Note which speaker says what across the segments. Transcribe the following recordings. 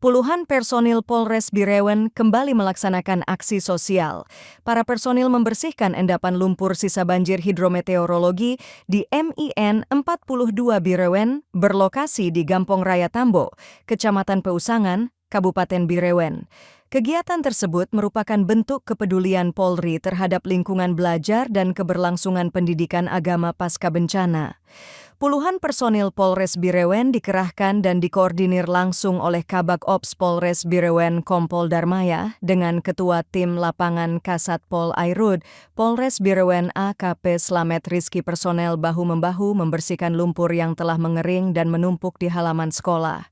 Speaker 1: Puluhan personil Polres Bireuen kembali melaksanakan aksi sosial. Para personil membersihkan endapan lumpur sisa banjir hidrometeorologi di MIN 42 Bireuen berlokasi di Gampong Raya Tambo, Kecamatan Peusangan, Kabupaten Bireuen. Kegiatan tersebut merupakan bentuk kepedulian Polri terhadap lingkungan belajar dan keberlangsungan pendidikan agama pasca bencana. Puluhan personil Polres Bireuen dikerahkan dan dikoordinir langsung oleh Kabag Ops Polres Bireuen Kompol Darmaya dengan Ketua Tim Lapangan Kasatpol Airud, Polres Bireuen AKP Slamet Rizky personel bahu-membahu membersihkan lumpur yang telah mengering dan menumpuk di halaman sekolah.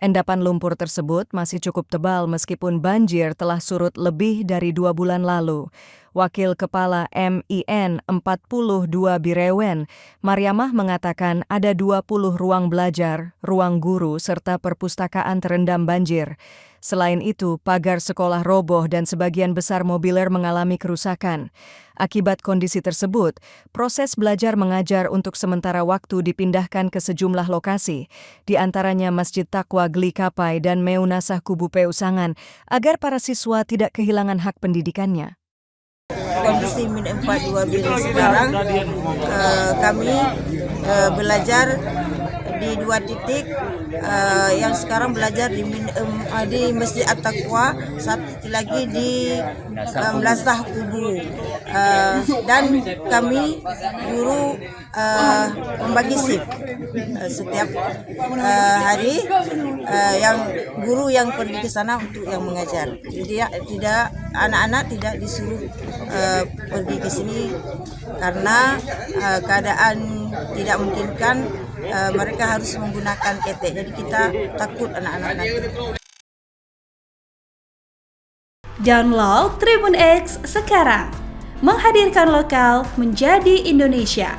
Speaker 1: Endapan lumpur tersebut masih cukup tebal meskipun banjir telah surut lebih dari 2 bulan lalu. Wakil Kepala MIN 42 Bireuen, Mariamah mengatakan ada 20 ruang belajar, ruang guru, serta perpustakaan terendam banjir. Selain itu, pagar sekolah roboh dan sebagian besar mobiler mengalami kerusakan. Akibat kondisi tersebut, proses belajar mengajar untuk sementara waktu dipindahkan ke sejumlah lokasi, di antaranya Masjid Taqwa Gli Kapai dan Meunasah Kubu Peusangan, agar para siswa tidak kehilangan hak pendidikannya.
Speaker 2: Kondisi Min 42 Bireuen sekarang kami belajar di 2 titik, yang sekarang belajar di Masjid At-Taqwa, satu titik lagi di Meunasah Kubu, dan kami guru membagi shift setiap hari, yang guru yang pergi ke sana untuk yang mengajar. Jadi tidak anak-anak tidak disuruh pergi ke sini karena keadaan tidak memungkinkan, mereka harus menggunakan ketek. Jadi kita takut anak-anak nanti.
Speaker 3: Download Tribun X sekarang, menghadirkan lokal menjadi Indonesia.